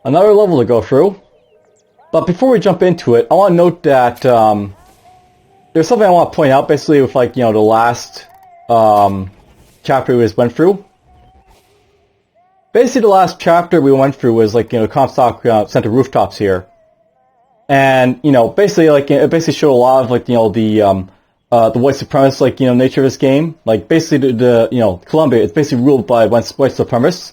Another level to go through. But before we jump into it, I want to note that there's something I want to point out, basically, with, like, the last chapter we just went through. Basically, the last chapter we went through was, like, Comstock Center rooftops here. And, basically, like, it basically showed a lot of, like, the white supremacist, like, nature of this game. Like, basically, Columbia, it's basically ruled by white supremacists.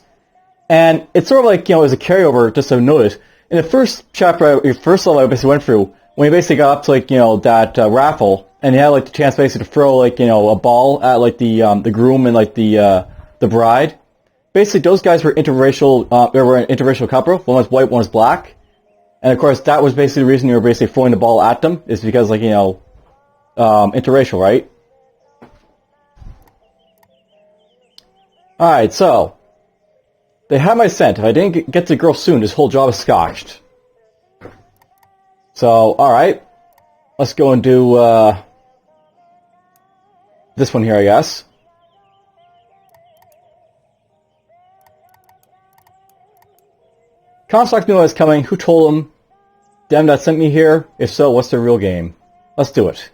And it's sort of like, as a carryover, just to notice, in the first chapter, first level I basically went through, when you basically got up to, like, that raffle, and you had, like, the chance basically to throw, like, a ball at, like, the groom and, like, the bride. Basically, those guys were interracial, they were an interracial couple. One was white, one was black. And, of course, that was basically the reason you were basically throwing the ball at them, is because, like, interracial, right? Alright, so they have my scent. If I didn't get to the girl soon, this whole job is scotched. So, alright. Let's go and do this one here, I guess. Comstock knew I was coming. Who told him? Them that sent me here? If so, what's their real game? Let's do it.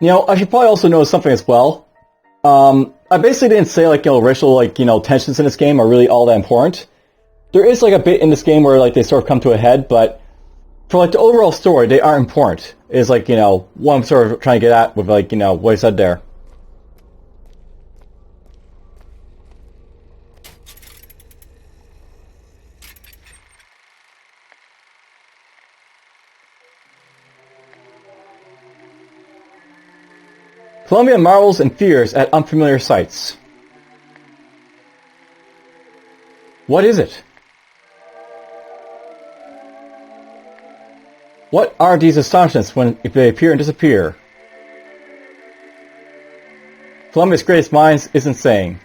I should probably also notice something as well. I basically didn't say, like, racial, like, tensions in this game are really all that important. There is, like, a bit in this game where, like, they sort of come to a head, but for, like, the overall story, they are important. Is, like, what I'm sort of trying to get at with, like, what I said there. Columbia marvels and fears at unfamiliar sights. What is it? What are these astonishments when they appear and disappear? Columbia's greatest minds isn't saying.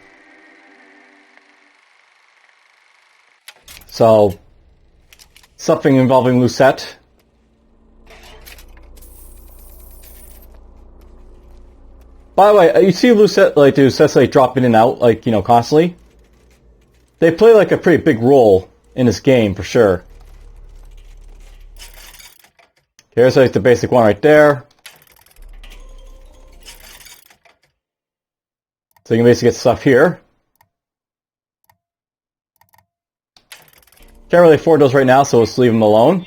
So, something involving Lucette. By the way, you see Lucette, like, Lucettes, like, drop in and out, like, constantly. They play, like, a pretty big role in this game, for sure. Here's, like, the basic one right there. So you can basically get stuff here. Can't really afford those right now, so let's leave them alone.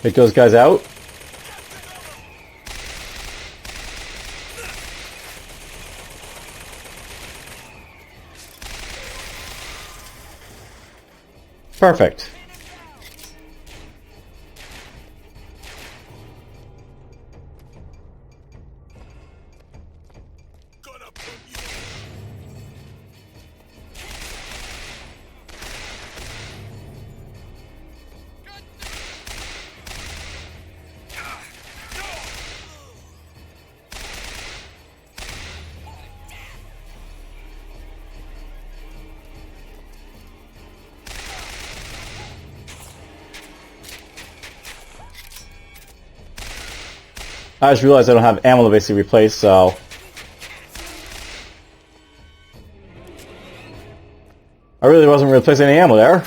Take those guys out. Perfect. I just realized I don't have ammo to basically replace, so... I really wasn't replacing any ammo there.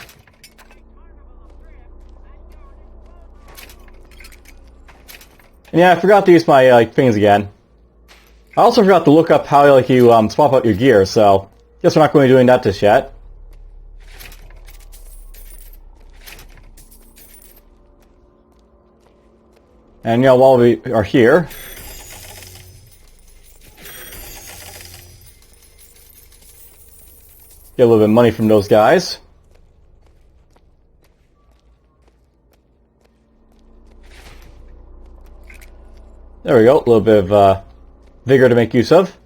And yeah, I forgot to use my, like, things again. I also forgot to look up how, like, you, swap out your gear, so... Guess we're not going to be doing that just yet. And, while we are here... Get a little bit of money from those guys. There we go, a little bit of vigor to make use of.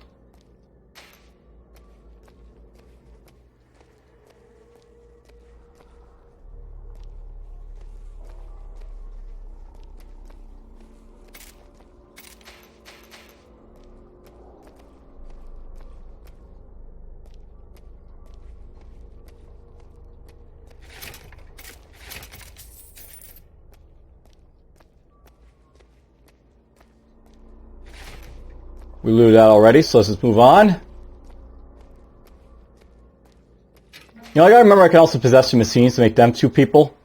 We looted that already, so let's just move on. You know, I gotta remember I can also possess some machines to make them 2 people.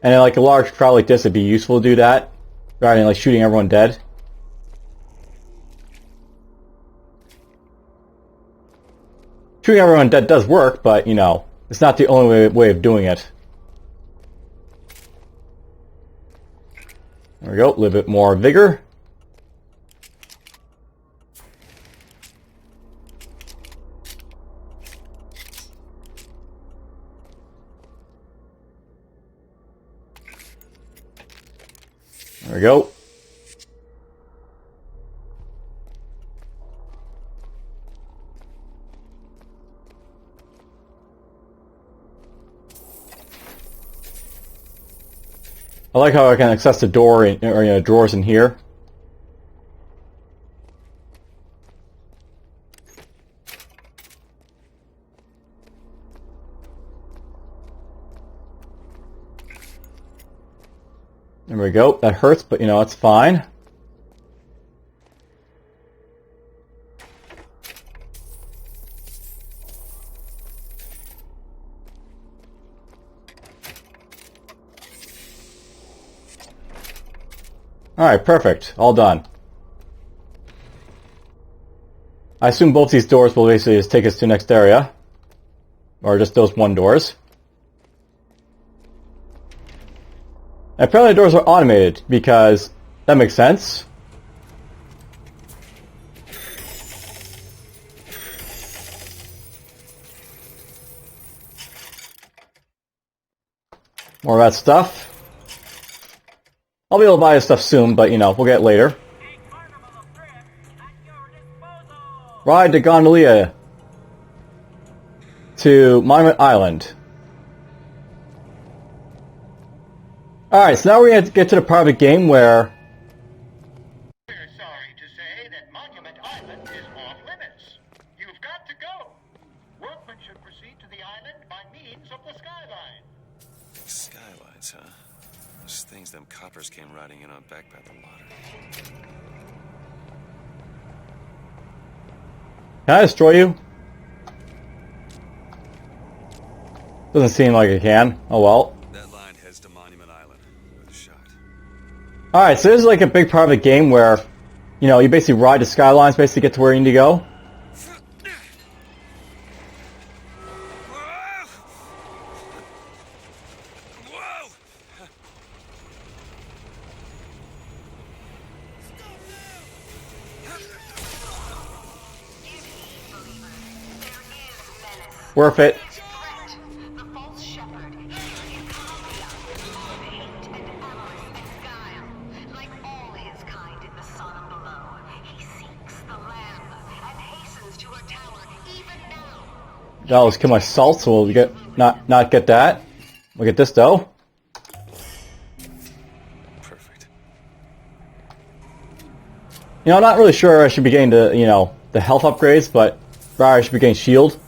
And in like a large crowd like this, it'd be useful to do that, rather than like shooting everyone dead. Shooting everyone dead does work, but, you know, it's not the only way of doing it. There we go, a little bit more vigor. There we go. I like how I can access the door or, you know, drawers in here. There we go. That hurts, but you know, it's fine. Alright, perfect. All done. I assume both these doors will basically just take us to the next area. Or just those 1 doors. And apparently the doors are automated, because that makes sense. More of that stuff. I'll be able to buy this stuff soon, but you know, we'll get it later. Ride the gondola to Monument Island. Alright, so now we're going to get to the part of the game where... We're sorry to say that Monument Island is off limits. You've got to go. Workmen should proceed to the island by means of the skyline. Skylines, huh? Those things them coppers came riding in on back by the water. Can I destroy you? Doesn't seem like it can. Oh well. That line heads to Monument Island with a shot. Alright, so this is like a big part of the game where, you know, you basically ride the skylines basically to get to where you need to go. Worth it. The false shepherd here in Columbia. Hate and avarice and guile. Like all his kind in the sun below, he seeks the lamb and hastens to her tower even now. Now let's kill my salt, so we'll get not get that. We'll get this though. Perfect. You know, I'm not really sure I should be getting the, you know, the health upgrades, but rather I should be getting shield.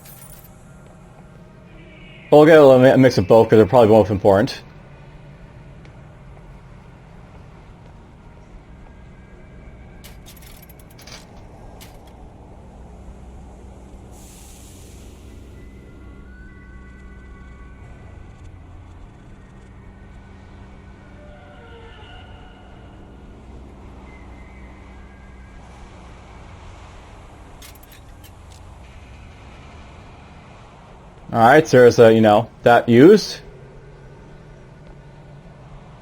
But we'll get a mix of both because they're probably both important. Alright, so there's a, you know, that used.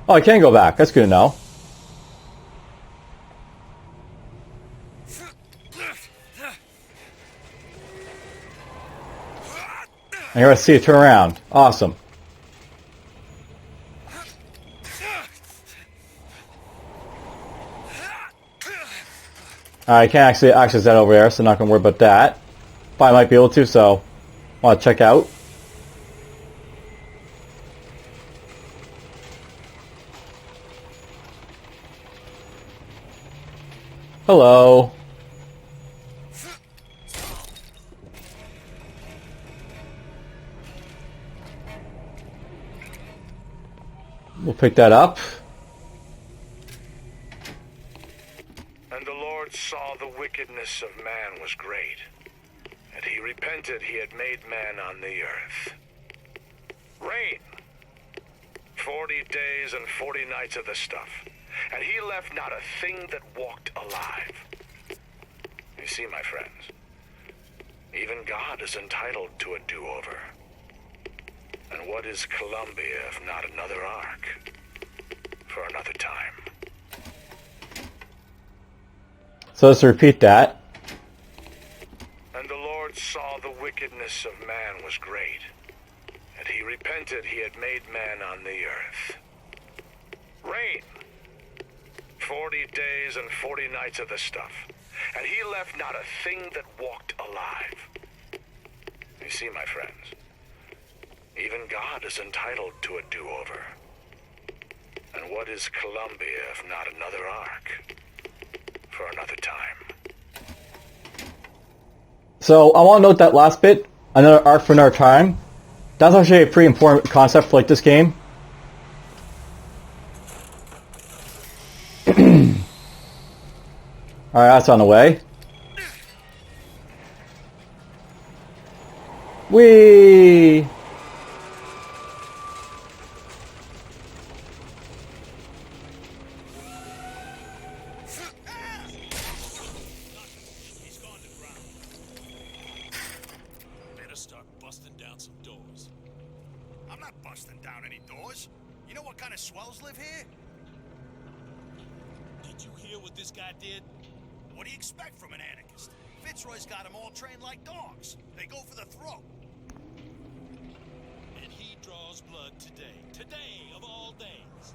Oh, I can go back. That's good to know. I gotta see it turn around. Awesome. I can't actually access that over there, so I'm not gonna worry about that. But I might be able to, so want to check out. Hello. We'll pick that up. And the Lord saw the wicked wickedness of man was great, and he repented he had made man on the earth. Rain. 40 days and 40 nights of the stuff, and he left not a thing that walked alive. You see, my friends, even God is entitled to a do-over. And what is Columbia if not another ark? For another time. So let's repeat that. And the Lord saw the wickedness of man was great, and he repented he had made man on the earth. Rain. 40 days and 40 nights of the stuff, and he left not a thing that walked alive. You see, my friends, even God is entitled to a do-over. And what is Columbia if not another ark? For another time. So I want to note that last bit, another arc for another time. That's actually a pretty important concept for like this game. Alright, that's on the way. Whee! Swells live here? Did you hear what this guy did? What do you expect from an anarchist? Fitzroy's got them all trained like dogs. They go for the throat. And he draws blood today. Today, of all days.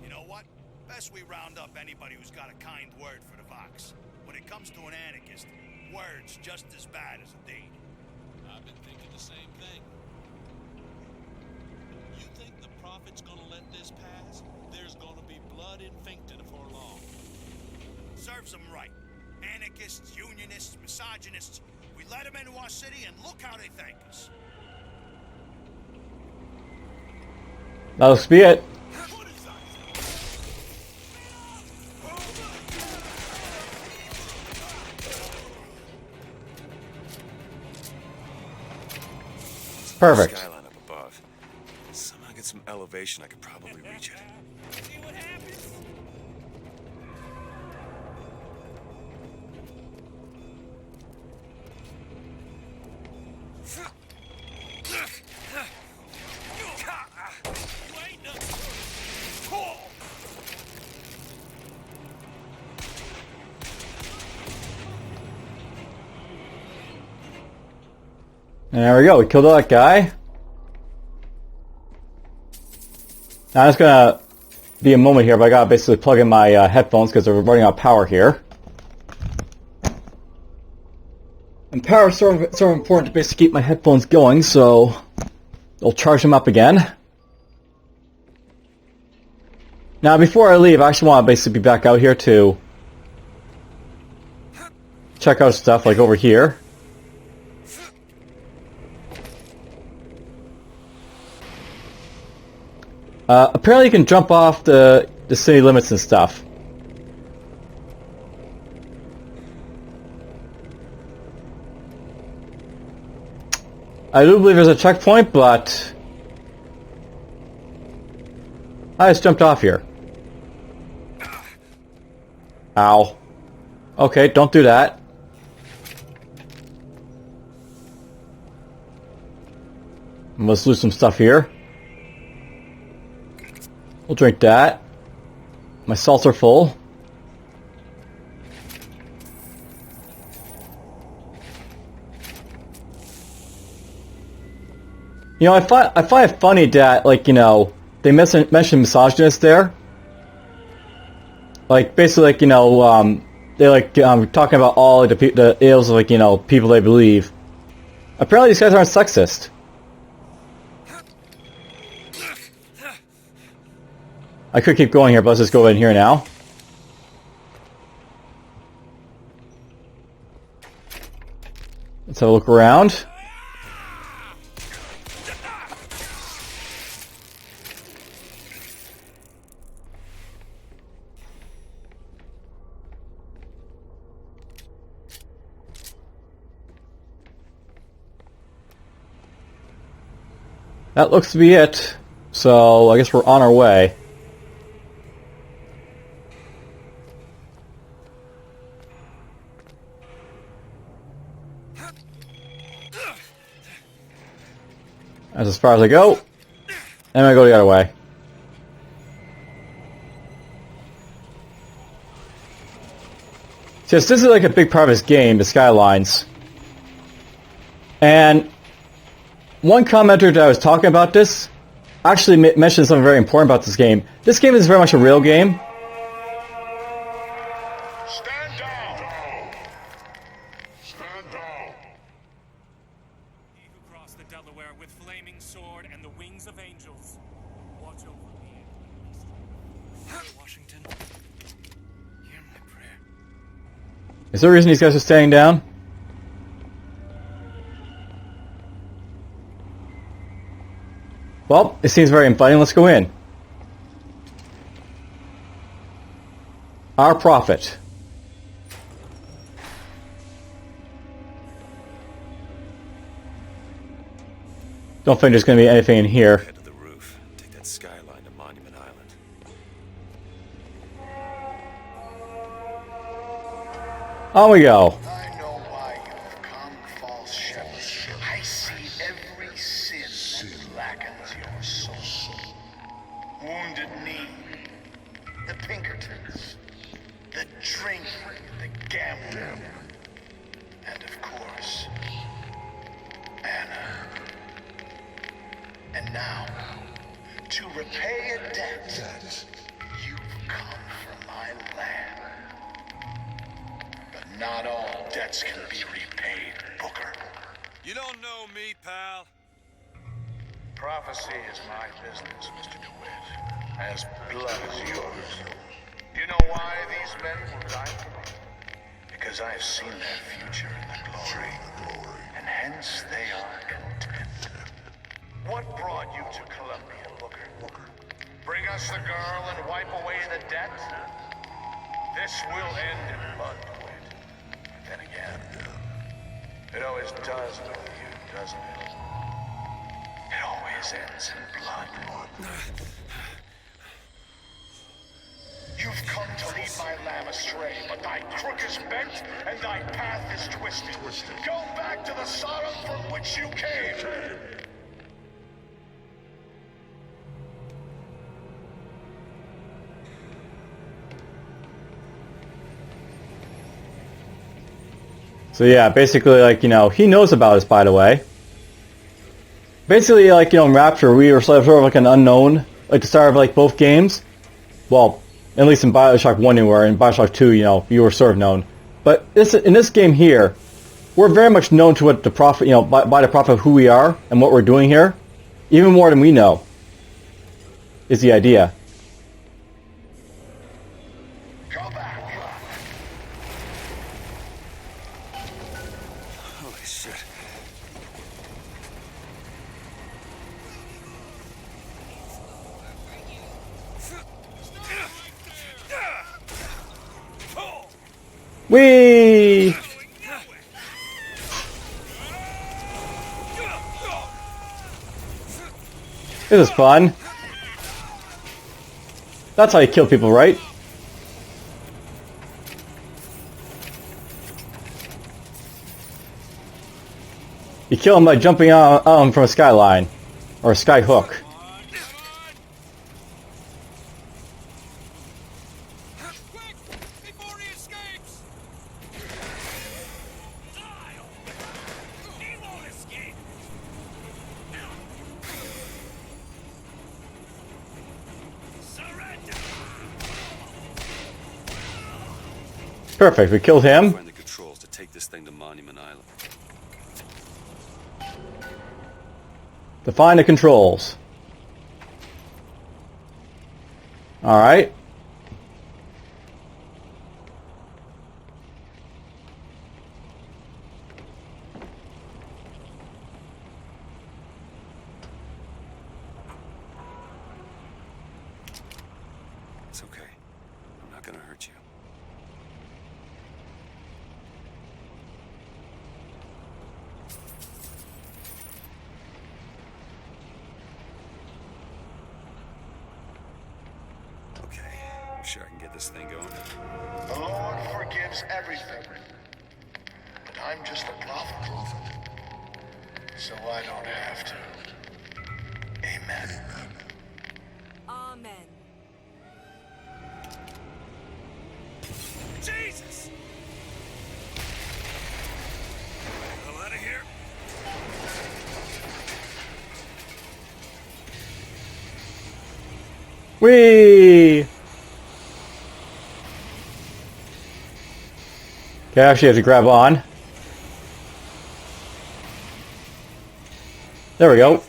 You know what? Best we round up anybody who's got a kind word for the Vox. When it comes to an anarchist, word's just as bad as a deed. I've been thinking the same thing. You think the Prophet's gonna let this pass? There's gonna be blood in Finkton before long. Serves them right. Anarchists, unionists, misogynists. We let them into our city and look how they thank us. That looks to be it. Perfect. Skyline up above. Somehow get some elevation, I could probably reach it. See what happens? You ain't nothing. And there we go, we killed that guy. Now it's gonna be a moment here, but I gotta basically plug in my headphones because they're running out of power here. And power is sort of important to basically keep my headphones going, so I'll charge them up again. Now before I leave, I actually want to basically be back out here to check out stuff like over here. Apparently you can jump off the city limits and stuff. I do believe there's a checkpoint, but I just jumped off here. Ow. Okay, don't do that. Let's lose some stuff here. We'll drink that. My salts are full. You know, I find it funny that, like, you know, they mentioned misogynist there. Like, basically, like, you know, they're like talking about all the ills of, like, you know, people they believe. Apparently, these guys aren't sexist. I could keep going here, but let's just go in here now. Let's have a look around. That looks to be it. So I guess we're on our way. That's as far as I go. And I go the other way. Just this is like a big part of this game, the skylines. And one commenter that I was talking about this actually mentioned something very important about this game. This game is very much a real game. Stand down! Stand down! He who crossed the Delaware with flaming sword and the wings of angels. Watch over me. Washington, hear my prayer. Is there a reason these guys are staying down? Well, it seems very inviting. Let's go in. Our prophet. Don't think there's going to be anything in here. Head to the roof. Take that skyline to Monument Island. On we go. I know why you've come, false shepherd. I see every sin that blackens your soul. Wounded knee, the Pinkertons, the drink, the gambling, and of course, Anna. And now, to repay a debt, you've come from my land. But not all debts can be repaid, Booker. You don't know me, pal. Prophecy is my business, Mr. DeWitt. As blood as yours. You know why these men will die for me? Because I've seen their future in the glory. And hence they are content. What brought you to Columbia, Booker? Bring us the girl and wipe away the debt? This will end in blood, DeWitt. But then again, it always does with you, doesn't it? It always ends in blood. You've come to lead my lamb astray, but thy crook is bent and thy path is twisted. Go back to the Sodom from which you came. So yeah, basically, like, you know, he knows about us, by the way. Basically, like, you know, in Rapture, we were sort of like an unknown, like the start of like both games. Well, at least in Bioshock 1 you were, in Bioshock 2, you know, you were sort of known. But in this game here, we're very much known to what the prophet, you know, by the prophet of who we are and what we're doing here. Even more than we know, is the idea. Go back. Holy shit. Whee! This is fun. That's how you kill people, right? You kill them by jumping on them from a skyline. Or a sky hook. Quick! Before he escapes! He won't escape! Surrender! Perfect, we killed him. Find the controls to take this thing to Monument Island. Define the controls. Alright. It's okay. I'm not gonna hurt you. sure I can get this thing going? The Lord forgives everything. But I'm just a prophet. So I don't have to. Amen. Amen. Jesus! Hell out of here. Whee! Okay, I actually have to grab on. There we go.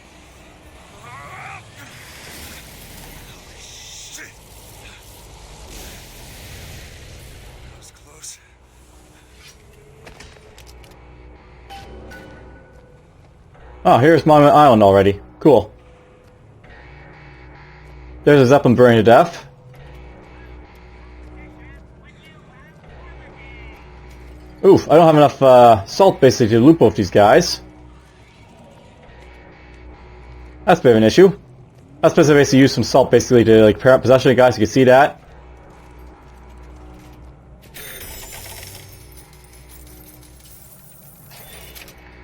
Shit! That was close. Oh, here's Monument Island already. Cool. There's a Zeppelin burning to death. Oof, I don't have enough salt basically to loop both these guys. That's a bit of an issue. I was supposed to basically use some salt basically to like pair up possession of guys. You can see that.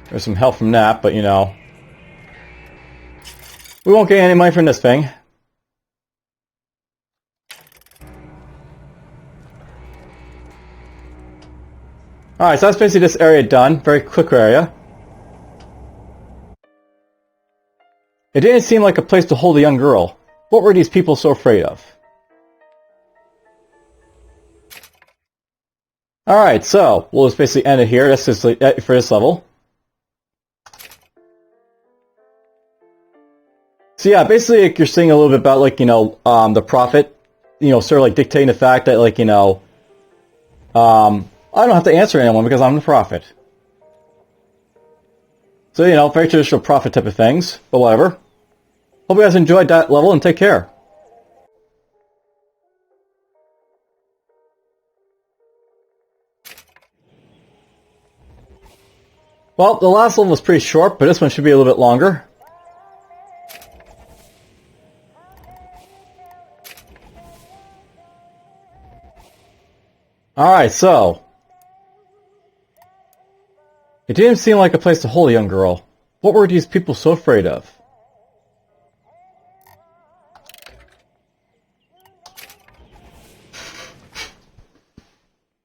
There's some help from that, but you know. We won't get any money from this thing. Alright, so that's basically this area done. Very quick area. It didn't seem like a place to hold a young girl. What were these people so afraid of? Alright, so we'll just basically end it here. That's just like, for this level. So yeah, basically like, you're seeing a little bit about like, you know, the prophet, you know, sort of like dictating the fact that like, you know, I don't have to answer anyone because I'm the prophet. So, you know, very traditional prophet type of things, but whatever. Hope you guys enjoyed that level and take care. Well, the last level was pretty short, but this one should be a little bit longer. Alright, so. It didn't seem like a place to hold a young girl. What were these people so afraid of?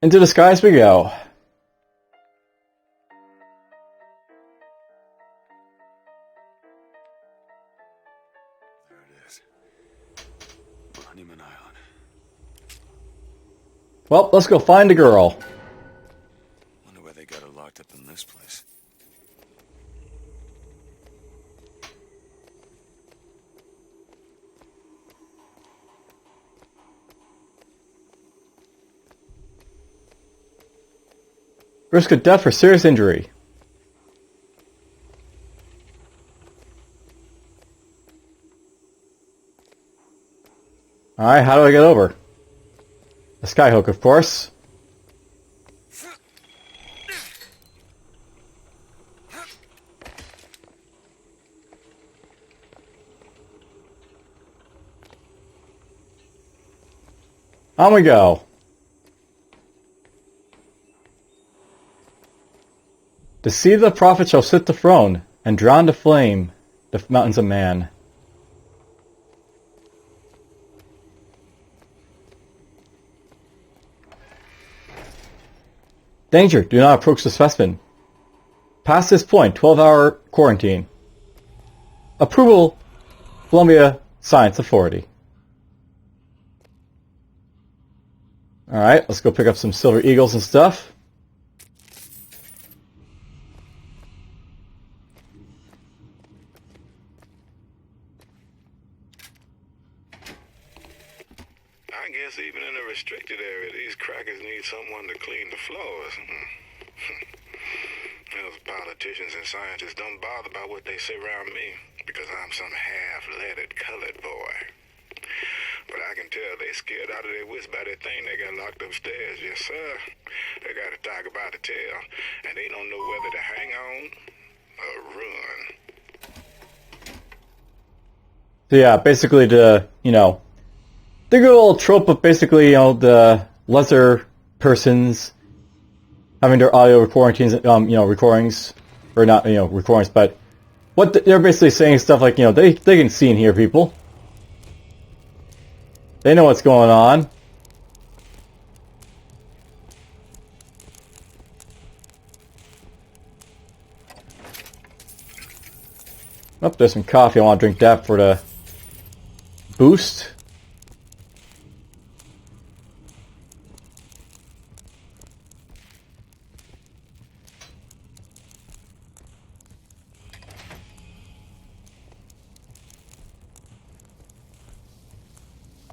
Into the skies we go. There it is. Monument Island. Well, let's go find the girl. Wonder why they got her locked up in this place. Risk of death or serious injury. Alright, how do I get over? A skyhook, of course. On we go. The seed of the prophet shall sit the throne, and drown to flame the mountains of man. Danger, do not approach the specimen. Past this point, 12-hour quarantine. Approval, Columbia Science Authority. Alright, let's go pick up some silver eagles and stuff. I guess even in a restricted area, these crackers need someone to clean the floors. Those politicians and scientists don't bother about what they say around me because I'm some half-leaded colored boy. But I can tell they scared out of their wits by that thing they got locked upstairs. Yes, sir. They got a tiger by the tail, and they don't know whether to hang on or run. So yeah, basically to, you know, the good old trope of basically, the lesser persons having their audio recordings, recordings, or not, recordings, but they're basically saying stuff like, they can see and hear people. They know what's going on. Oh, there's some coffee. I want to drink that for the boost.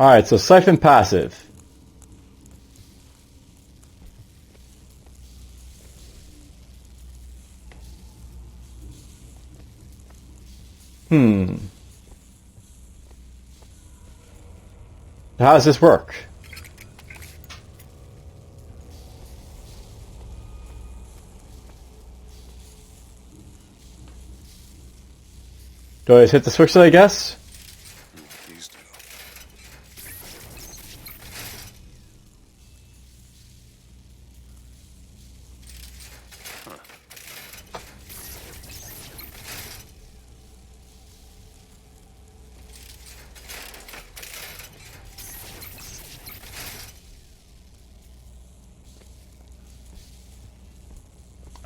Alright, so siphon passive. How does this work? Do I just hit the switch, I guess? Please do.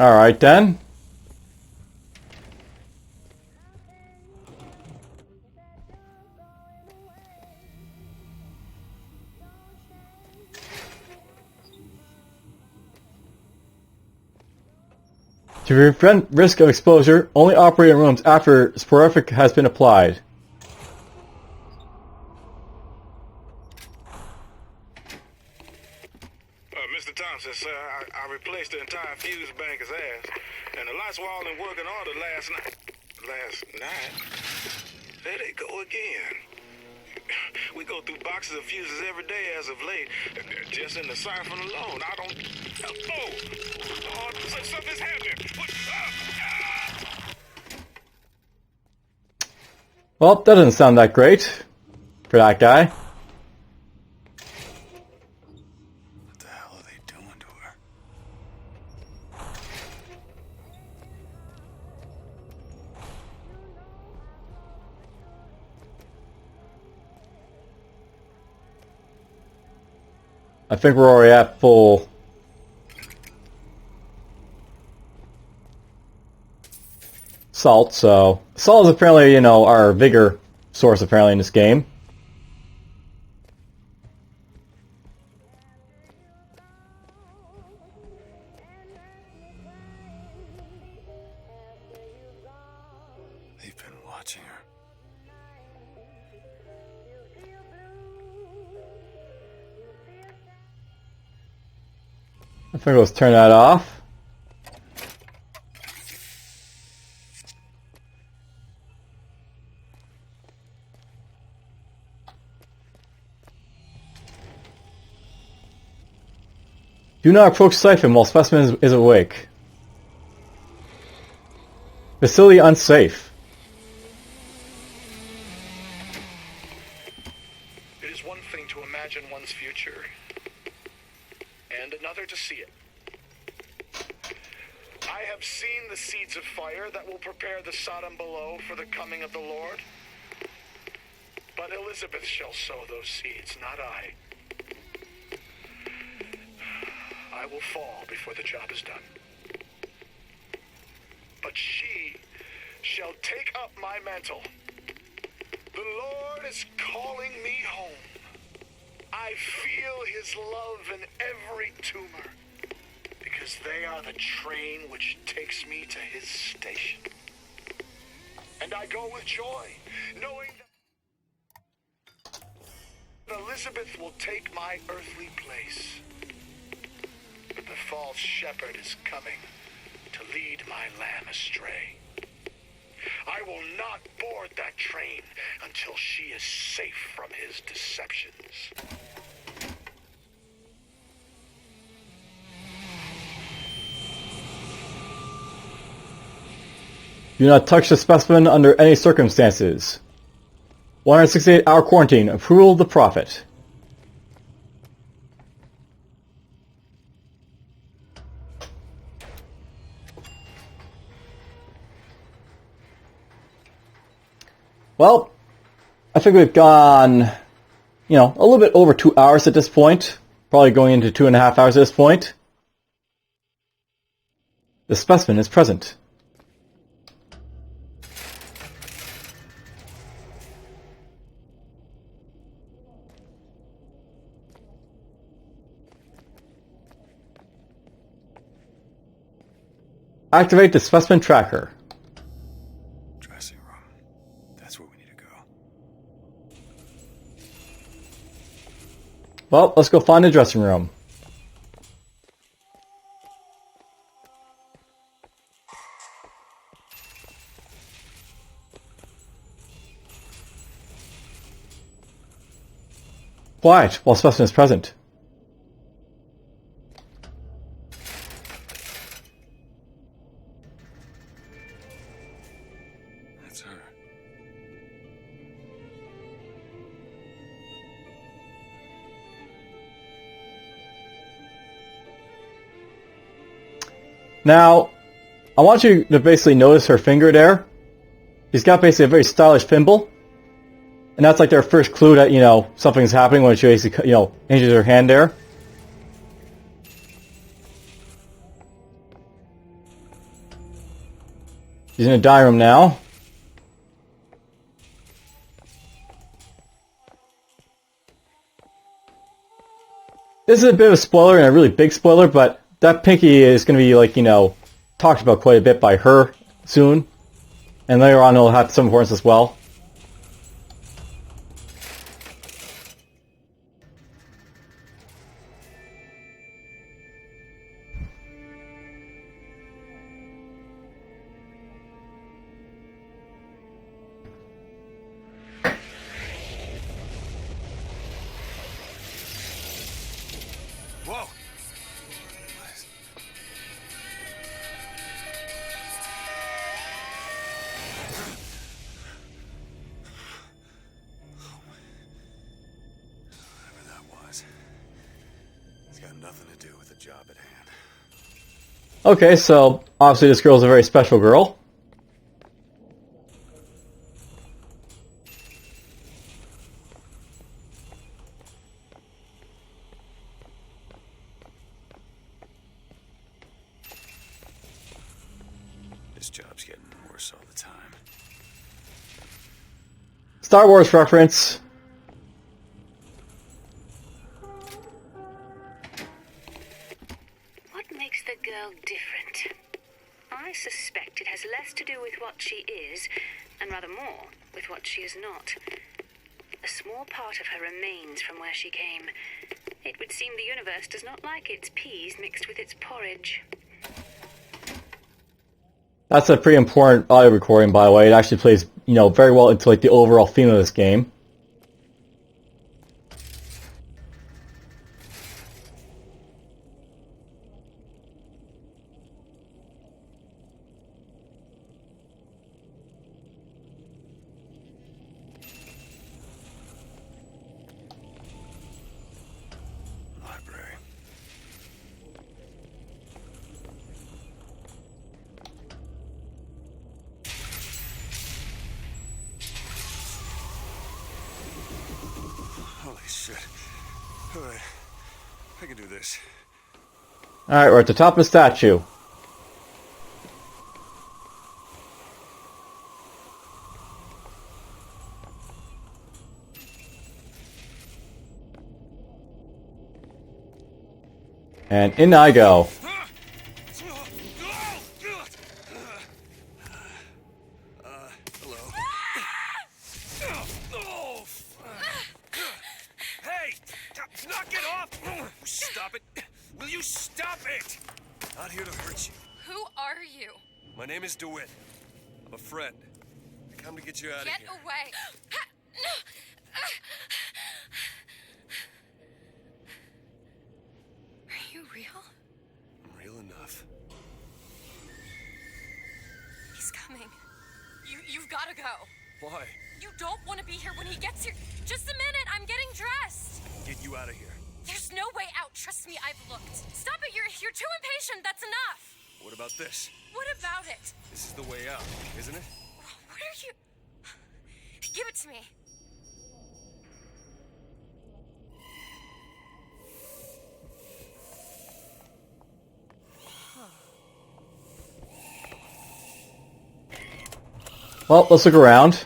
Alright then. To prevent risk of exposure, only operate in rooms after Superiority has been applied. Mr. Thompson, sir, I replaced the entire fuse banker's ass, and the lights were all in working order last night. There they go again. We go through boxes of fuses every day as of late. Just in the siphon alone, I don't... Oh, something's happening. Well, that doesn't sound that great for that guy. What the hell are they doing to her? I think we're already at full. Salt, so salt is apparently, our vigor source apparently in this game. They've been watching her. I think let's turn that off. Do not approach Siphon while Specimen is awake. Facility unsafe. It is one thing to imagine one's future, and another to see it. I have seen the seeds of fire that will prepare the Sodom below for the coming of the Lord. But Elizabeth shall sow those seeds, not I. I will fall before the job is done. But she shall take up my mantle. The Lord is calling me home. I feel his love in every tumor, because they are the train which takes me to his station. And I go with joy, knowing that Elizabeth will take my earthly place. But the false shepherd is coming to lead my lamb astray. I will not board that train until she is safe from his deceptions. Do not touch the specimen under any circumstances. 168-hour quarantine. Approval of the Prophet. Well, I think we've gone, a little bit over 2 hours at this point. Probably going into 2.5 hours at this point. The specimen is present. Activate the specimen tracker. Dressing room. That's where we need to go. Well, let's go find the dressing room. Quiet while specimen is present. That's her. Now, I want you to basically notice her finger there. She's got basically a very stylish thimble. And that's like their first clue that, something's happening when she basically, changes her hand there. She's in a dining room now. This is a bit of a spoiler and a really big spoiler, but that pinky is going to be, talked about quite a bit by her soon. And later on it'll have some importance as well. Whoa! Whatever that was, it's got nothing to do with the job at hand. Okay, so obviously this girl's a very special girl. This job's getting worse all the time. Star Wars reference. What makes the girl different? I suspect it has less to do with what she is, and rather more with what she is not. A small part of her remains from where she came. It would seem the universe does not like its peas mixed with its porridge. That's a pretty important audio recording, by the way. It actually plays, very well into the overall theme of this game. Library. Holy shit. Alright. I can do this. Alright, we're at the top of the statue. And in I go. Hello. Hey! Knock it off! Stop it! Will you stop it? Not here to hurt you. Who are you? My name is DeWitt. I'm a friend. I come to get you out of Get here. away! Are you real? I'm real enough. He's coming. You've got to go. Why? You don't want to be here when he gets here. Just a minute, I'm getting dressed. Get you out of here. There's no way out. Trust me, I've looked. Stop it, you're too impatient. That's enough. What about this? What about it? This is the way out, isn't it? What are you... Give it to me. Well, let's look around.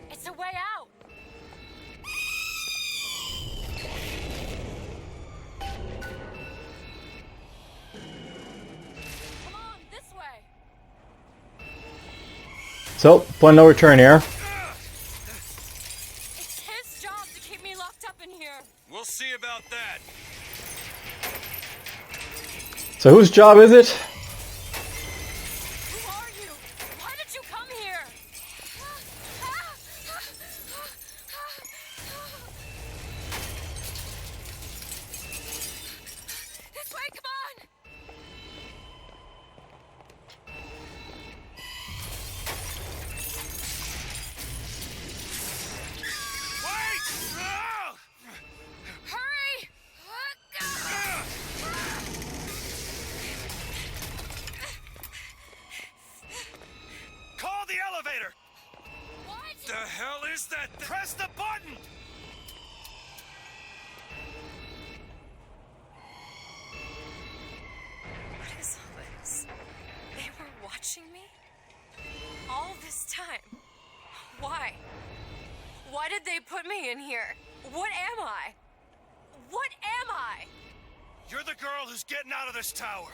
It's a way out. Come on, this way. So, point no return here. It's his job to keep me locked up in here. We'll see about that. So whose job is it? Who are you? Why did you come here? This way, come on! Wait! Hurry! Call the elevator! What? The hell is that? Press the button! What is all this? They were watching me? All this time? Why? Why did they put me in here? What am I? What am I? You're the girl who's getting out of this tower.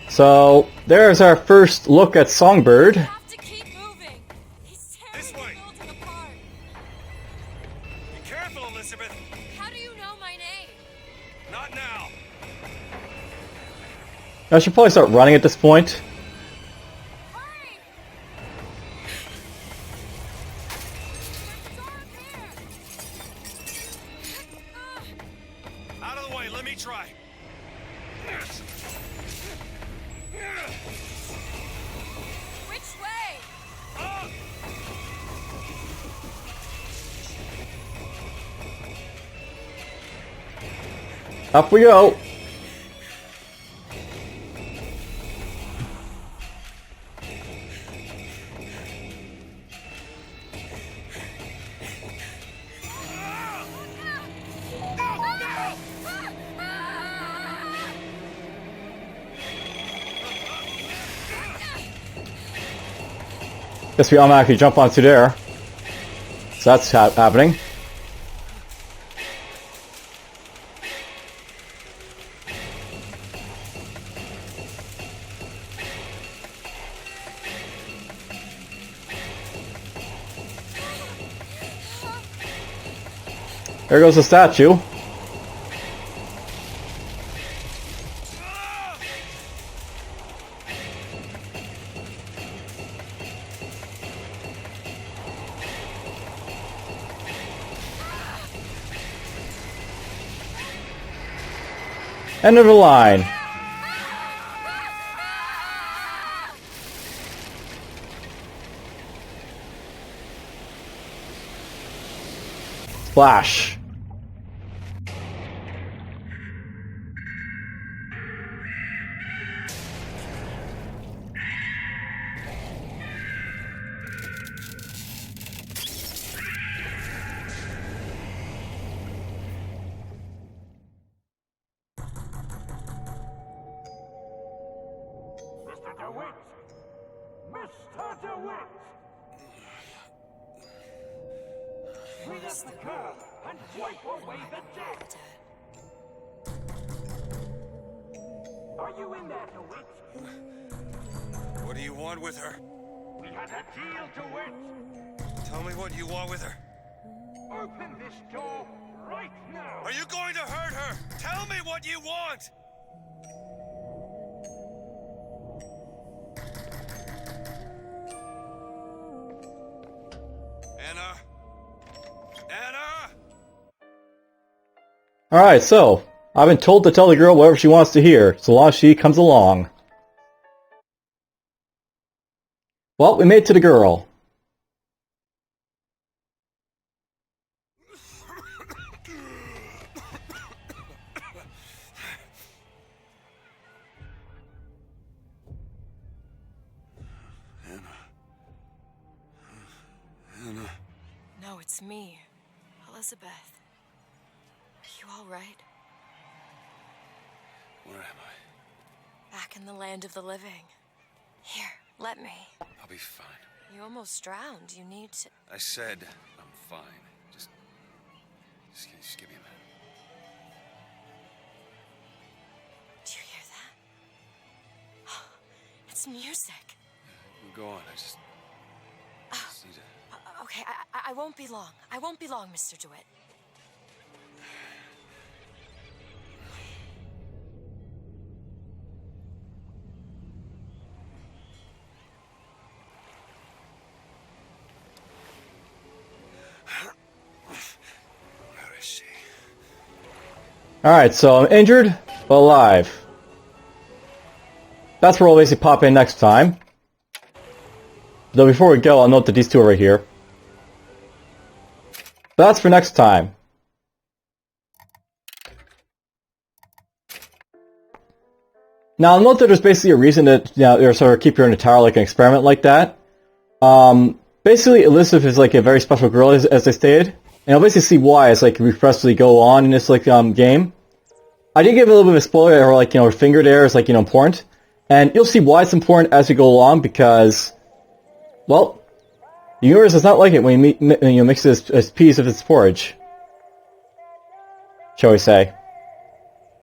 So, there's our first look at Songbird. I have to keep moving. He's tearing This the way. building apart. Be careful, Elizabeth. How do you know my name? Not now. I should probably start running at this point. Hurry! There's a door up here. Out of the way, let me try. Which way? Up we go. Guess we automatically jump onto there. So that's happening. There goes the statue. End of the line. Splash. Mr. DeWitt! Mr. DeWitt! Meet at the curb and wipe away the debt! Are you in there, DeWitt? What do you want with her? We had a deal, DeWitt! Tell me what you want with her. Open this door right now! Are you going to hurt her? Tell me what you want! Anna? Anna? Alright, so I've been told to tell the girl whatever she wants to hear, so long as she comes along. Well, we made it to the girl. No, it's me, Elizabeth. Are you all right? Where am I? Back in the land of the living. Here, let me. I'll be fine. You almost drowned. You need to... I said I'm fine. Just give me a minute. Do you hear that? It's music. Go on. I just need to... Okay, I won't be long. I won't be long, Mr. DeWitt. Where is she? Alright, so I'm injured, but alive. That's where we'll basically pop in next time. Though before we go, I'll note that these two are right here. But that's for next time. Now, I'll note that there's basically a reason to, sort of keep her in a tower like an experiment like that. Basically, Elizabeth is like a very special girl, as they stated. And I'll basically see why as like we progressively go on in this game. I did give a little bit of a spoiler, or like, her finger there is like, important. And you'll see why it's important as we go along, because, well, the universe does not like it when you mix this as piece of its porridge, shall we say.